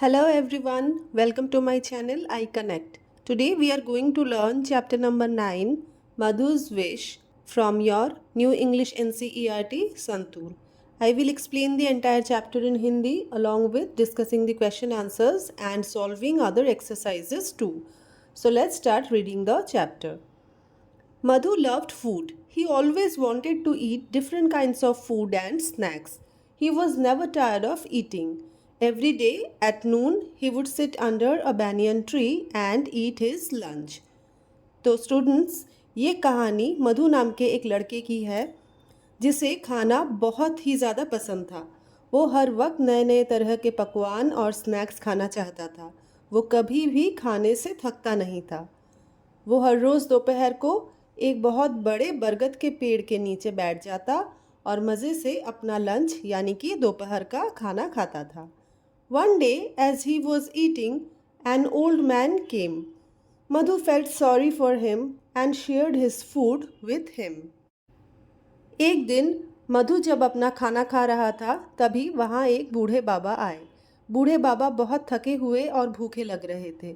Hello everyone, welcome to my channel iConnect. Today we are going to learn chapter number 9 Madhu's Wish from your New English NCERT Santur. I will explain the entire chapter in Hindi along with discussing the question answers and solving other exercises too. So let's start reading the chapter. Madhu loved food. He always wanted to eat different kinds of food and snacks. He was never tired of eating. Every day at noon, he would sit under a banyan tree and eat his lunch. तो students, ये कहानी मधु नाम के एक लड़के की है जिसे खाना बहुत ही ज़्यादा पसंद था। वो हर वक्त नए नए तरह के पकवान और स्नैक्स खाना चाहता था। वो कभी भी खाने से थकता नहीं था। वो हर रोज़ दोपहर को एक बहुत बड़े बरगद के पेड़ के नीचे बैठ जाता और मज़े से अपना लंच यानी कि दोपहर का खाना खाता था। One day as he was eating an old man came. Madhu felt sorry for him and shared his food with him. एक दिन मधु जब अपना खाना खा रहा था तभी वहाँ एक बूढ़े बाबा आए। बूढ़े बाबा बहुत थके हुए और भूखे लग रहे थे।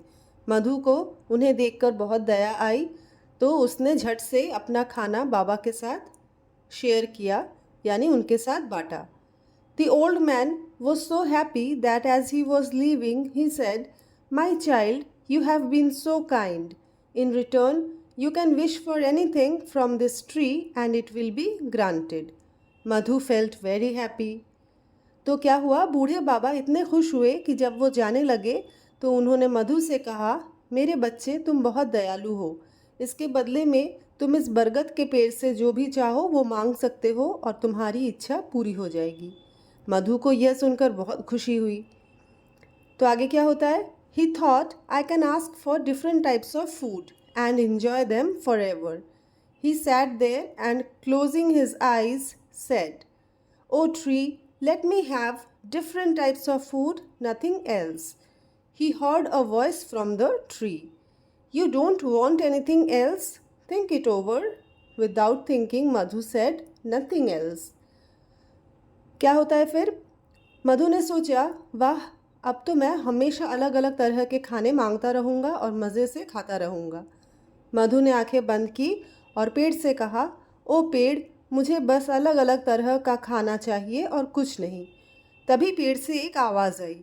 मधु को उन्हें देखकर बहुत दया आई तो उसने झट से अपना खाना बाबा के साथ शेयर किया यानी उनके साथ बांटा। The old man was so happy that as he was leaving he said, "My child, you have been so kind. In return, you can wish for anything from this tree and it will be granted." Madhu felt very happy. तो क्या हुआ, बूढ़े बाबा इतने खुश हुए कि जब वो जाने लगे तो उन्होंने मधु से कहा, मेरे बच्चे तुम बहुत दयालु हो। इसके बदले में तुम इस बरगद के पेड़ से जो भी चाहो वो मांग सकते हो और तुम्हारी इच्छा पूरी हो जाएगी। मधु को यह सुनकर बहुत खुशी हुई। तो आगे क्या होता है? He thought, I can ask for different types of food and enjoy them forever. He sat there and closing his eyes said, "Oh tree, let me have different types of food, nothing else." He heard a voice from the tree. You don't want anything else? Think it over. Without thinking, Madhu said, nothing else. क्या होता है फिर? मधु ने सोचा, वाह, अब तो मैं हमेशा अलग अलग तरह के खाने मांगता रहूँगा और मज़े से खाता रहूँगा। मधु ने आंखें बंद की और पेड़ से कहा, ओ पेड़, मुझे बस अलग अलग तरह का खाना चाहिए और कुछ नहीं। तभी पेड़ से एक आवाज़ आई,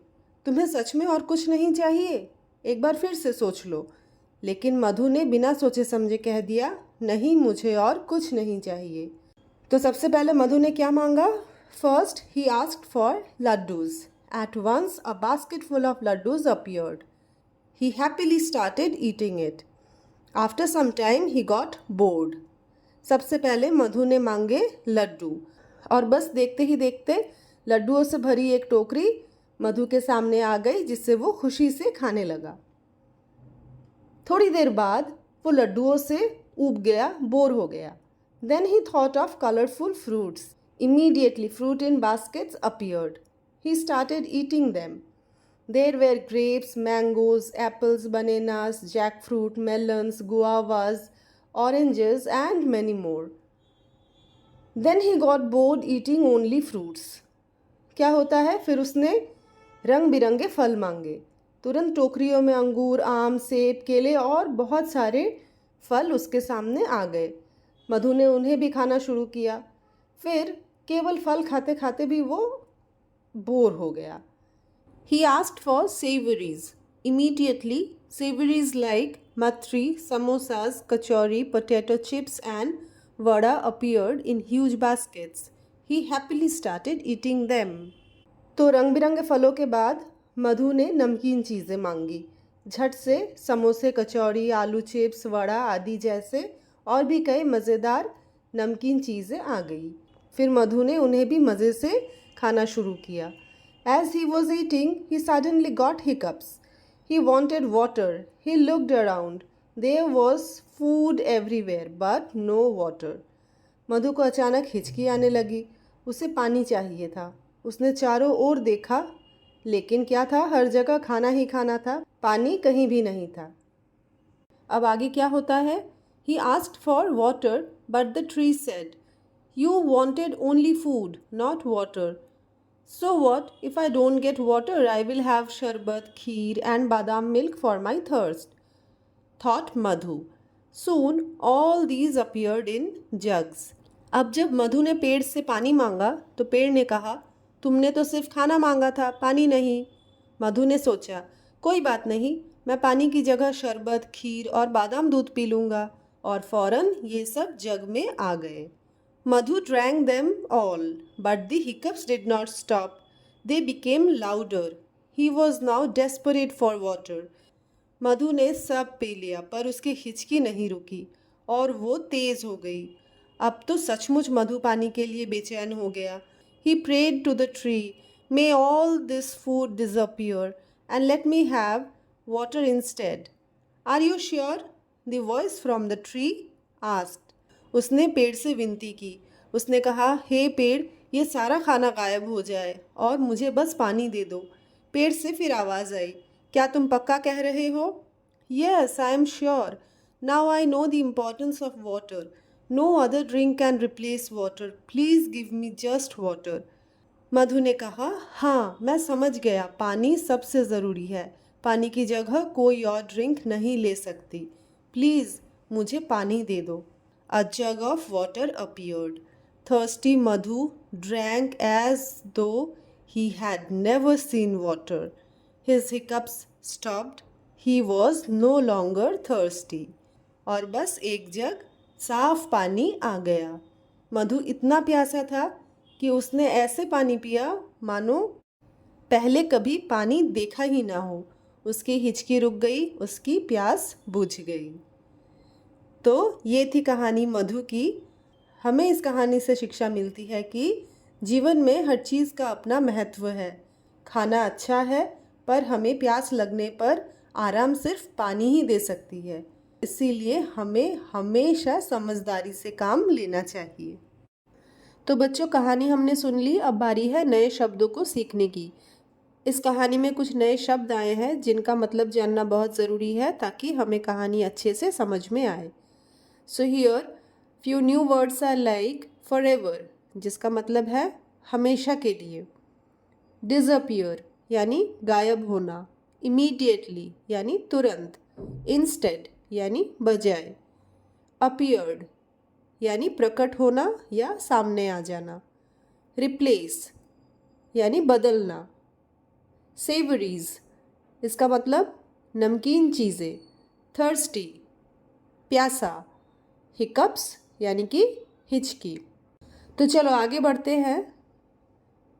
तुम्हें सच में और कुछ नहीं चाहिए? एक बार फिर से सोच लो। लेकिन मधु ने बिना सोचे समझे कह दिया, नहीं, मुझे और कुछ नहीं चाहिए। तो सबसे पहले मधु ने क्या मांगा? First, he asked for laddus. At once, a basket full of laddus appeared. He happily started eating it. After some time, he got bored. सबसे पहले मधु ने मांगे लड्डू और बस देखते ही देखते लड्डुओं से भरी एक टोकरी मधु के सामने आ गई जिससे वो खुशी से खाने लगा। थोड़ी देर बाद वो लड्डुओं से ऊब गया, बोर हो गया। Then he thought of colorful fruits. Immediately, fruit in baskets appeared. He started eating them. There were grapes, mangoes, apples, bananas, jackfruit, melons, guavas, oranges, and many more. Then he got bored eating only fruits. क्या होता है फिर? उसने रंग बिरंगे फल मांगे। तुरंत टोकरियों में अंगूर, आम, सेब, केले और बहुत सारे फल उसके सामने आ गए। मधु ने उन्हें भी खाना शुरू किया। फिर केवल फल खाते खाते भी वो बोर हो गया। He asked for savories. Immediately, savories like matri, samosas, kachori, potato chips and vada appeared in huge baskets. He happily started eating them. तो रंग बिरंगे फलों के बाद मधु ने नमकीन चीज़ें मांगी। झट से समोसे, कचौड़ी, आलू चिप्स, वड़ा आदि जैसे और भी कई मज़ेदार नमकीन चीज़ें आ गई। फिर मधु ने उन्हें भी मज़े से खाना शुरू किया। As he was eating, he suddenly got hiccups. He wanted water. He looked around. There was food everywhere, but no water. मधु को अचानक हिचकी आने लगी। उसे पानी चाहिए था। उसने चारों ओर देखा, लेकिन क्या था, हर जगह खाना ही खाना था, पानी कहीं भी नहीं था। अब आगे क्या होता है? He asked for water, but the tree said, "You wanted only food, not water. So what? If I don't get water, I will have sharbat, kheer, and badam milk for my thirst, thought Madhu. Soon all these appeared in jugs. अब जब मधु ने पेड़ से पानी मांगा तो पेड़ ने कहा, तुमने तो सिर्फ खाना मांगा था, पानी नहीं। मधु ने सोचा, कोई बात नहीं, मैं पानी की जगह शरबत, खीर और बादाम दूध पी लूँगा। और फौरन ये सब जग में आ गए। Madhu drank them all, but the hiccups did not stop. They became louder. He was now desperate for water. मधु ने सब पी लिया पर उसकी हिचकी नहीं रुकी और वो तेज हो गई। अब तो सचमुच मधु पानी के लिए बेचैन हो गया। He prayed to the tree, may all this food disappear and let me have water instead. Are you sure? The voice from the tree asked. उसने पेड़ से विनती की। उसने कहा, हे पेड़, ये सारा खाना गायब हो जाए और मुझे बस पानी दे दो। पेड़ से फिर आवाज़ आई, क्या तुम पक्का कह रहे हो? Yes, I am sure. Now I know the importance of water. No other drink can replace water. Please give me just water. Madhu ने कहा, हाँ, मैं समझ गया, पानी सबसे ज़रूरी है। पानी की जगह कोई और ड्रिंक नहीं ले सकती। प्लीज़ मुझे पानी दे दो। A jug of water appeared. Thirsty Madhu drank as though he had never seen water. His hiccups stopped. He was no longer thirsty. और बस एक जग साफ पानी आ गया। मधु इतना प्यासा था कि उसने ऐसे पानी पिया मानो पहले कभी पानी देखा ही ना हो। उसकी हिचकी रुक गई, उसकी प्यास बुझ गई। तो ये थी कहानी मधु की। हमें इस कहानी से शिक्षा मिलती है कि जीवन में हर चीज़ का अपना महत्व है। खाना अच्छा है पर हमें प्यास लगने पर आराम सिर्फ पानी ही दे सकती है। इसीलिए हमें हमेशा समझदारी से काम लेना चाहिए। तो बच्चों, कहानी हमने सुन ली, अब बारी है नए शब्दों को सीखने की। इस कहानी में कुछ नए शब्द आए हैं जिनका मतलब जानना बहुत ज़रूरी है ताकि हमें कहानी अच्छे से समझ में आए। So here few new words are like forever, जिसका मतलब है हमेशा के लिए। Disappear यानी गायब होना। Immediately यानी तुरंत। Instead यानी बजाय। Appeared यानी प्रकट होना या सामने आ जाना। Replace यानी बदलना। Savories इसका मतलब नमकीन चीज़ें। Thirsty प्यासा। हिकअप्स यानी कि हिचकी। तो चलो आगे बढ़ते हैं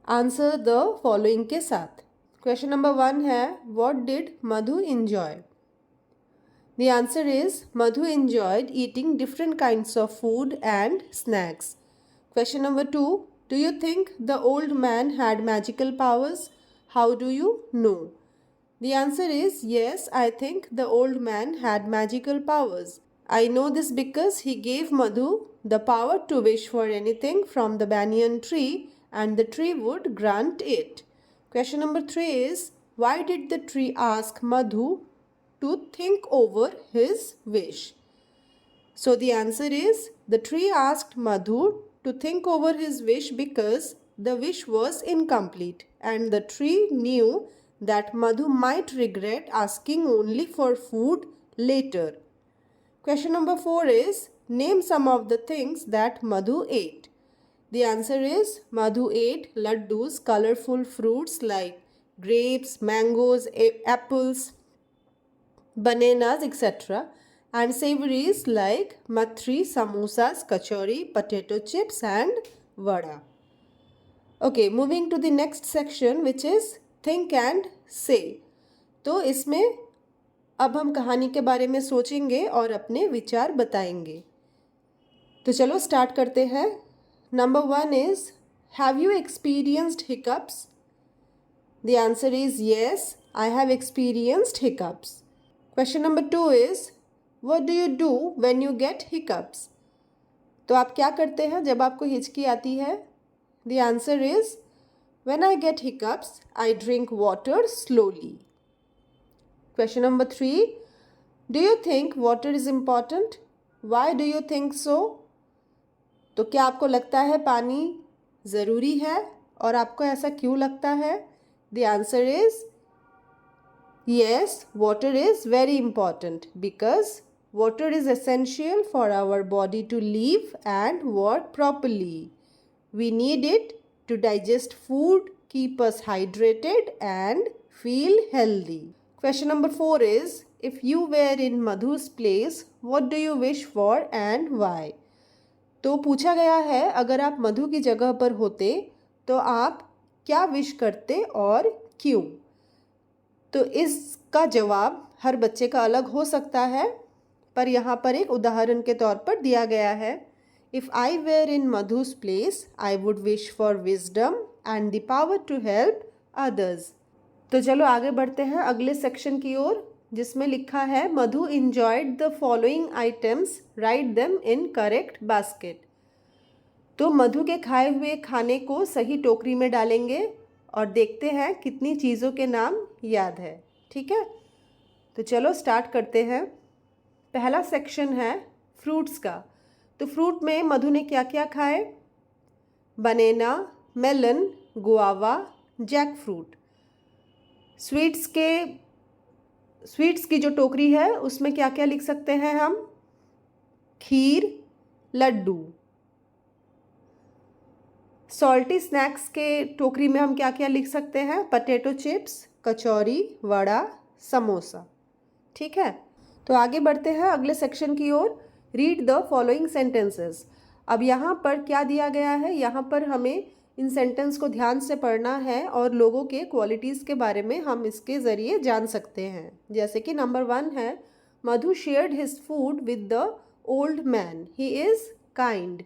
आंसर द फॉलोइंग के साथ। क्वेश्चन नंबर 1 है, what did Madhu enjoy? The answer is Madhu enjoyed eating different kinds of food and snacks. Question number 2, do you think the old man had magical powers? How do you know? The answer is yes, I think the old man had magical powers. I know this because he gave Madhu the power to wish for anything from the banyan tree and the tree would grant it. Question number 3 is, why did the tree ask Madhu to think over his wish? So the answer is, the tree asked Madhu to think over his wish because the wish was incomplete and the tree knew that Madhu might regret asking only for food later. Question number 4 is, name some of the things that Madhu ate. The answer is, Madhu ate laddus, colorful fruits like grapes, mangoes, apples, bananas, etc. and savories like mathri, samosas, kachori, potato chips and vada. Okay, moving to the next section which is think and say. तो इसमें अब हम कहानी के बारे में सोचेंगे और अपने विचार बताएंगे। तो चलो स्टार्ट करते हैं। Number 1 is, have you experienced hiccups? The answer is yes, I have experienced hiccups. Question number 2 is, what do you do when you get hiccups? तो आप क्या करते हैं जब आपको हिचकी आती है? The answer is, when I get hiccups I drink water slowly. Question number 3, do you think water is important? Why do you think so? तो क्या आपको लगता है पानी ज़रूरी है? और आपको ऐसा क्यों लगता है? The answer is yes, water is very important because water is essential for our body to live and work properly. We need it to digest food, keep us hydrated and feel healthy. Question number 4 is, if you were in Madhu's place, what do you wish for and why? तो पूछा गया है, अगर आप मधु की जगह पर होते तो आप क्या विश करते और क्यों? तो इसका जवाब हर बच्चे का अलग हो सकता है, पर यहाँ पर एक उदाहरण के तौर पर दिया गया है. If I were in Madhu's place I would wish for wisdom and the power to help others. तो चलो आगे बढ़ते हैं अगले सेक्शन की ओर, जिसमें लिखा है Madhu enjoyed the following items, write them in correct basket. तो मधु के खाए हुए खाने को सही टोकरी में डालेंगे और देखते हैं कितनी चीज़ों के नाम याद है. ठीक है, तो चलो स्टार्ट करते हैं. पहला सेक्शन है फ्रूट्स का. तो फ्रूट में मधु ने क्या क्या खाए? Banana, melon, guava, jackfruit. Sweets की जो टोकरी है उसमें क्या क्या लिख सकते हैं हम? खीर, लड्डू. सॉल्टी स्नैक्स के टोकरी में हम क्या क्या लिख सकते हैं? Potato chips, kachori, vada, samosa. ठीक है, तो आगे बढ़ते हैं अगले सेक्शन की ओर. Read the following sentences. अब यहाँ पर क्या दिया गया है? यहाँ पर हमें इन सेंटेंस को ध्यान से पढ़ना है और लोगों के क्वालिटीज़ के बारे में हम इसके ज़रिए जान सकते हैं. जैसे कि नंबर 1 है, Madhu shared his food with the old man, he is kind.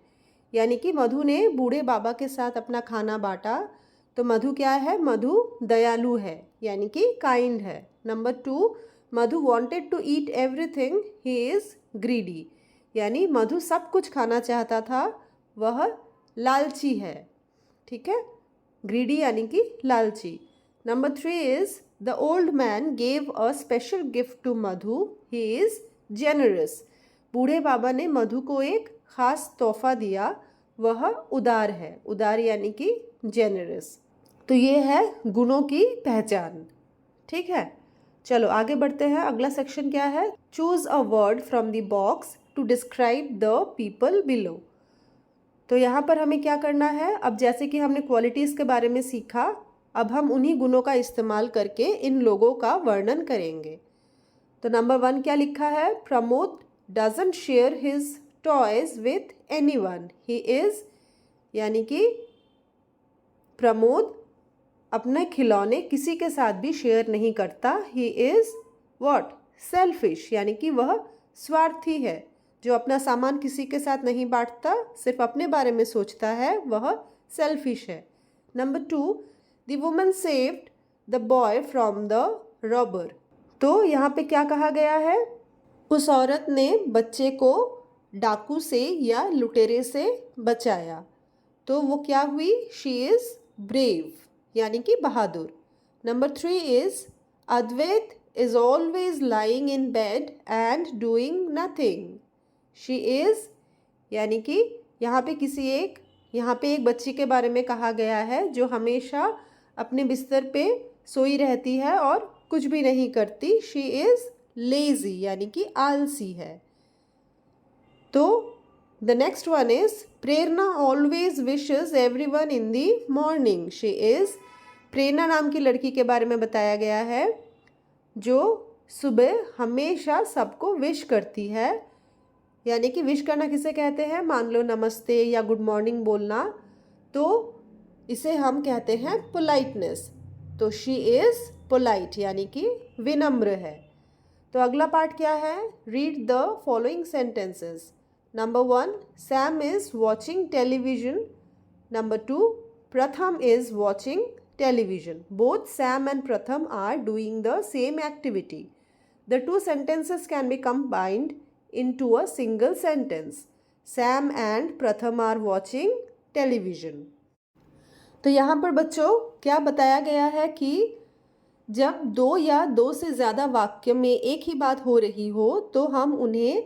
यानी कि मधु ने बूढ़े बाबा के साथ अपना खाना बांटा. तो मधु क्या है? मधु दयालु है, यानी कि काइंड है. Number 2, Madhu wanted to eat everything, he is greedy. यानी मधु सब कुछ खाना चाहता था, वह लालची है. ठीक है, ग्रीडी यानी कि लालची. Number 3 is the old man gave a special gift to Madhu, he is generous. बूढ़े बाबा ने मधु को एक ख़ास तोहफा दिया, वह उदार है. उदार यानी कि जेनरस. तो ये है गुणों की पहचान. ठीक है, चलो आगे बढ़ते हैं. अगला सेक्शन क्या है? Choose a word from the box to describe the people below. तो यहाँ पर हमें क्या करना है? अब जैसे कि हमने क्वालिटीज़ के बारे में सीखा, अब हम उन्हीं गुणों का इस्तेमाल करके इन लोगों का वर्णन करेंगे. तो नंबर 1 क्या लिखा है? Pramod doesn't share his toys with anyone, he is. यानी कि प्रमोद अपने खिलौने किसी के साथ भी शेयर नहीं करता. he is what? selfish. यानी कि वह स्वार्थी है, जो अपना सामान किसी के साथ नहीं बांटता, सिर्फ अपने बारे में सोचता है, वह सेल्फिश है. Number 2, the woman saved the boy from the robber. तो यहाँ पे क्या कहा गया है? उस औरत ने बच्चे को डाकू से या लुटेरे से बचाया. तो वो क्या हुई? शी इज़ ब्रेव, यानी कि बहादुर. Number 3 is Advait is always lying in bed and doing nothing. She is, यानी कि यहाँ पे एक बच्ची के बारे में कहा गया है जो हमेशा अपने बिस्तर पे सोई रहती है और कुछ भी नहीं करती. शी इज़ लेज़ी, यानी कि आलसी है. तो the next one is Prerna always wishes everyone in the morning. She is, Prerna नाम की लड़की के बारे में बताया गया है जो सुबह हमेशा सबको विश करती है. यानी कि विश करना किसे कहते हैं? मान लो नमस्ते या गुड मॉर्निंग बोलना, तो इसे हम कहते हैं पोलाइटनेस. तो शी इज़ पोलाइट, यानी कि विनम्र है. तो अगला पार्ट क्या है? Read the following sentences. Number 1, Sam is watching television. Number 2, प्रथम is watching television. Both Sam and Pratham are doing the same activity. The two sentences can be combined into a single sentence. Sam and Pratham are watching television. तो यहाँ पर बच्चों क्या बताया गया है कि जब दो या दो से ज़्यादा वाक्य में एक ही बात हो रही हो तो हम उन्हें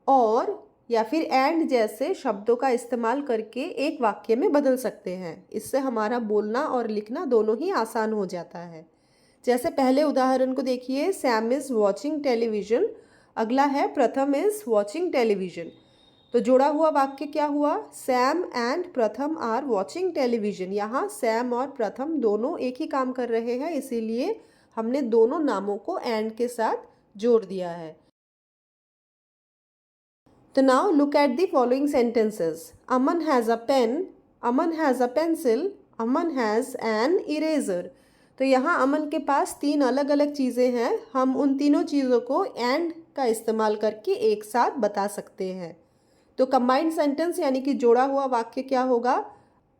और या फिर एंड जैसे शब्दों का इस्तेमाल करके एक वाक्य में बदल सकते हैं। इससे हमारा बोलना और लिखना दोनों ही आसान हो जाता है। जैसे पहले उदाहरण को देखिए, सैम इज़ वॉचिंग टेलीविज़न। अगला है प्रथम इज़ वॉचिंग टेलीविज़न। तो जोड़ा हुआ वाक्य क्या हुआ, सैम एंड प्रथम आर वॉचिंग टेलीविज़न। यहाँ सैम और प्रथम दोनों एक ही काम कर रहे हैं, इसीलिए हमने दोनों नामों को एंड के साथ जोड़ दिया है। तो now look at the following sentences. Aman has a pen, Aman has a pencil, Aman has an eraser. तो यहाँ अमन के पास 3 अलग अलग चीज़ें हैं। हम उन तीनों चीज़ों को एंड का इस्तेमाल करके एक साथ बता सकते हैं। तो कंबाइंड सेंटेंस यानी कि जोड़ा हुआ वाक्य क्या होगा,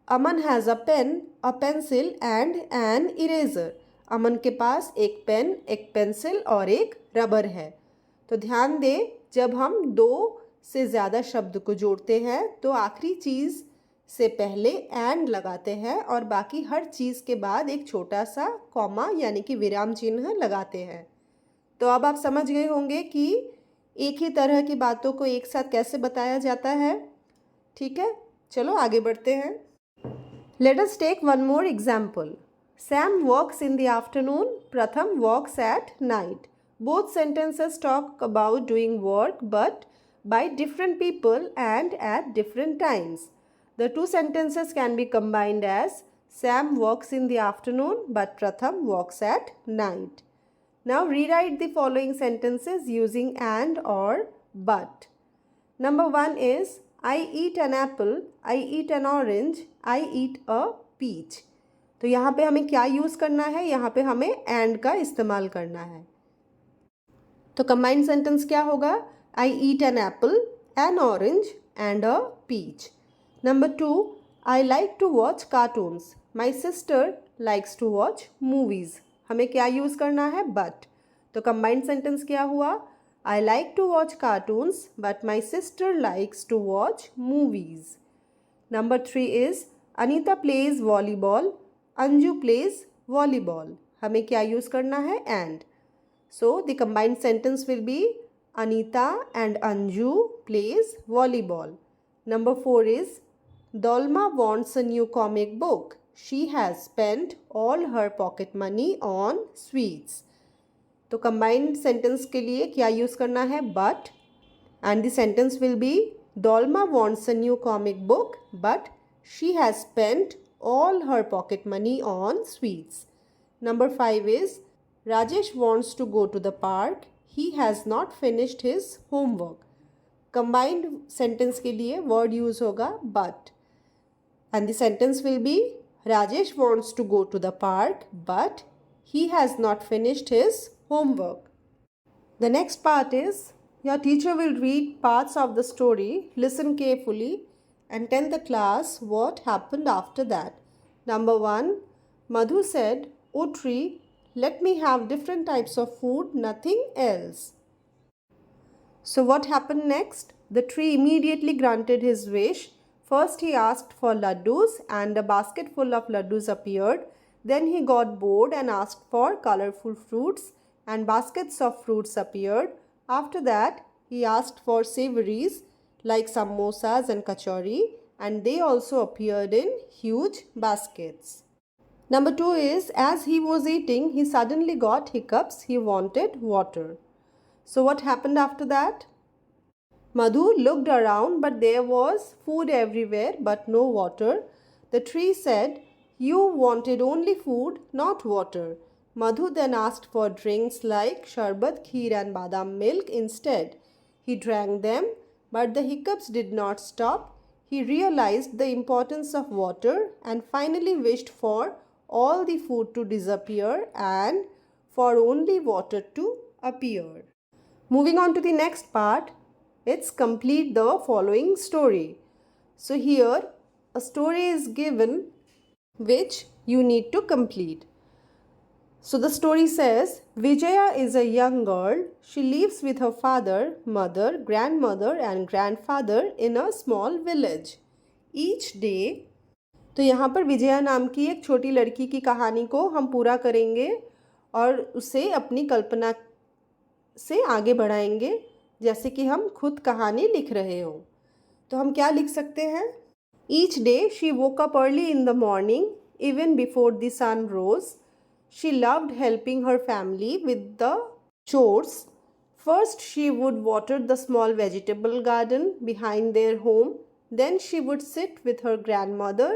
Aman has a pen, a pencil and an eraser. Aman के पास एक पेन, एक पेंसिल और एक रबर है। तो ध्यान दें, जब हम 2 से ज़्यादा शब्द को जोड़ते हैं तो आखिरी चीज़ से पहले एंड लगाते हैं और बाकी हर चीज़ के बाद एक छोटा सा कॉमा यानी कि विराम चिन्ह लगाते हैं। तो अब आप समझ गए होंगे कि एक ही तरह की बातों को एक साथ कैसे बताया जाता है। ठीक है, चलो आगे बढ़ते हैं। Let us take one more example. Sam walks in the afternoon, Pratham walks at night. Both sentences talk about doing work but by different people and at different times. The 2 sentences can be combined as Sam walks in the afternoon but Pratham walks at night. Now rewrite the following sentences using and or but. Number 1 is I eat an apple, I eat an orange, I eat a peach. तो यहाँ पे हमें क्या use करना है, यहाँ पे हमें and का इस्तेमाल करना है। तो कंबाइंड सेंटेंस क्या होगा, I eat an apple, an orange and a peach. Number 2, I like to watch cartoons, my sister likes to watch movies. हमें क्या यूज़ करना है, बट। तो कंबाइंड सेंटेंस क्या हुआ, I like to watch cartoons but my sister likes to watch movies. Number 3 is Anita plays volleyball, Anju plays volleyball. हमें क्या use करना है, and. So the combined sentence will be Anita and Anju plays volleyball. Number 4 is Dolma wants a new comic book. She has spent all her pocket money on sweets. तो combined sentence के लिए क्या use करना है, but, and the sentence will be Dolma wants a new comic book but she has spent all her pocket money on sweets. Number 5 is Rajesh wants to go to the park. He has not finished his homework. Combined sentence के लिए word use होगा but, and the sentence will be Rajesh wants to go to the park but he has not finished his homework. The next part is your teacher will read parts of the story. Listen carefully and tell the class what happened after that. Number 1, Madhu said, "Oh tree, let me have different types of food, nothing else." So what happened next? The tree immediately granted his wish. First he asked for laddus and a basket full of laddus appeared. Then he got bored and asked for colorful fruits and baskets of fruits appeared. After that he asked for savories like samosas and kachori, and they also appeared in huge baskets. Number 2 is as he was eating, he suddenly got hiccups. He wanted water. So what happened after that? Madhu looked around but there was food everywhere but no water. The tree said, "You wanted only food, not water." Madhu then asked for drinks like sharbat, kheer and badam milk instead. He drank them but the hiccups did not stop. He realized the importance of water and finally wished for all the food to disappear and for only water to appear. Moving on to the next part, it's complete the following story. So here a story is given which you need to complete. So the story says, Vijaya is a young girl. She lives with her father, mother, grandmother and grandfather in a small village. Each day, तो यहाँ पर विजया नाम की एक छोटी लड़की की कहानी को हम पूरा करेंगे और उसे अपनी कल्पना से आगे बढ़ाएंगे। जैसे कि हम खुद कहानी लिख रहे हों। तो हम क्या लिख सकते हैं? Each day she woke up early in the morning, even before the sun rose. She loved helping her family with the chores. First, she would water the small vegetable garden behind their home. Then, she would sit with her grandmother,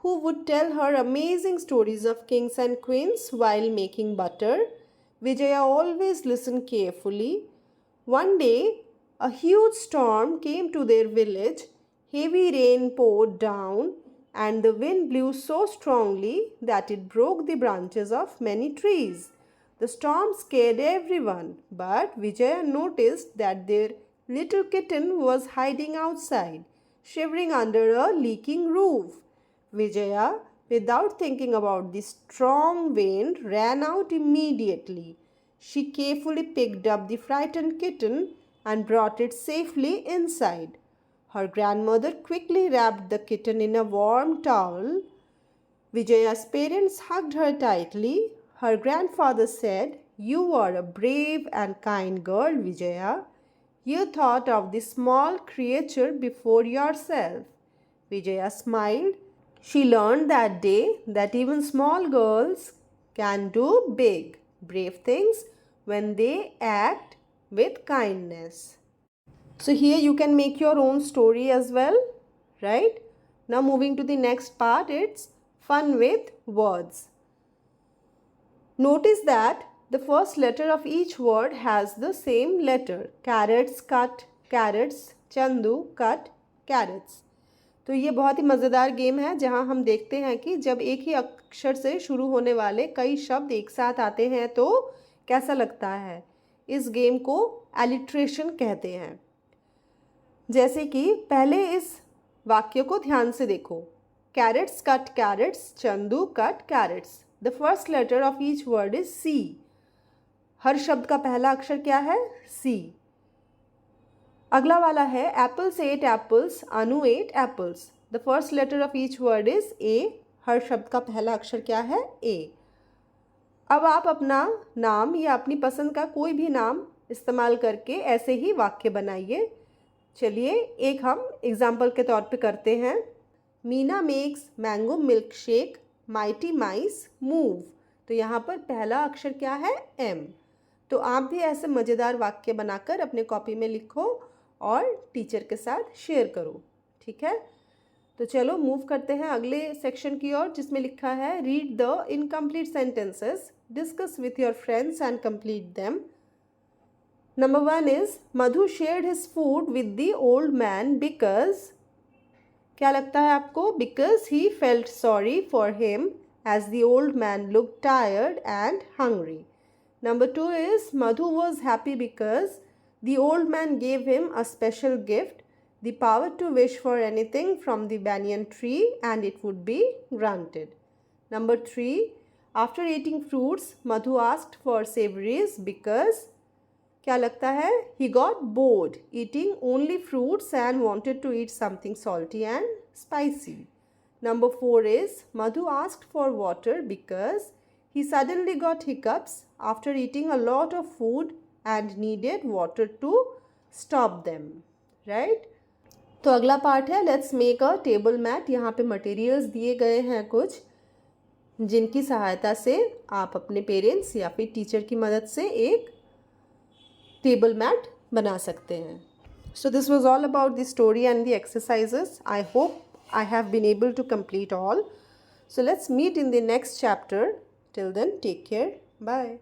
who would tell her amazing stories of kings and queens while making butter. Vijaya always listened carefully. One day, a huge storm came to their village. Heavy rain poured down, and the wind blew so strongly that it broke the branches of many trees. The storm scared everyone, but Vijaya noticed that their little kitten was hiding outside, shivering under a leaking roof. Vijaya, without thinking about the strong wind, ran out immediately. She carefully picked up the frightened kitten and brought it safely inside. Her grandmother quickly wrapped the kitten in a warm towel. Vijaya's parents hugged her tightly. Her grandfather said, "You are a brave and kind girl, Vijaya. You thought of the small creature before yourself." Vijaya smiled. She learned that day that even small girls can do big, brave things when they act with kindness. So here you can make your own story as well, right? Now moving to the next part, it's fun with words. Notice that the first letter of each word has the same letter. Carrots cut, carrots, Chandu cut, carrots. तो ये बहुत ही मज़ेदार game है जहाँ हम देखते हैं कि जब एक ही अक्षर से शुरू होने वाले कई शब्द एक साथ आते हैं तो कैसा लगता है। इस गेम को एलिट्रेशन कहते हैं। जैसे कि पहले इस वाक्य को ध्यान से देखो। Carrots cut carrots, Chandu cut carrots. The first letter of each word is C. हर शब्द का पहला अक्षर क्या है? सी। अगला वाला है apples ate apples, Anu ate apples. The first letter of each word is A. हर शब्द का पहला अक्षर क्या है? ए। अब आप अपना नाम या अपनी पसंद का कोई भी नाम इस्तेमाल करके ऐसे ही वाक्य बनाइए। चलिए एक हम एग्जाम्पल के तौर पे करते हैं। Meena makes mango milkshake, mighty mice move. तो यहाँ पर पहला अक्षर क्या है? एम। तो आप भी ऐसे मज़ेदार वाक्य बनाकर अपने कॉपी में लिखो और टीचर के साथ शेयर करो, ठीक है? तो चलो मूव करते हैं अगले सेक्शन की ओर जिसमें लिखा है read the incomplete sentences, discuss with your friends and complete them. Number 1 is Madhu shared his food with the old man because क्या लगता है आपको? Because he felt sorry for him as the old man looked tired and hungry. Number 2 is Madhu was happy because the old man gave him a special gift, the power to wish for anything from the banyan tree and it would be granted. Number 3, after eating fruits, Madhu asked for savories because क्या लगता है? He got bored eating only fruits and wanted to eat something salty and spicy. Number 4 is Madhu asked for water because he suddenly got hiccups after eating a lot of food and needed water to stop them. Right? तो अगला part है let's make a table mat. यहाँ पे materials दिए गए हैं कुछ जिनकी सहायता से आप अपने पेरेंट्स या फिर टीचर की मदद से एक टेबल मैट बना सकते हैं। So this was all about the story and the exercises. I hope I have been able to complete all. So let's meet in the next chapter. Till then, take care. Bye.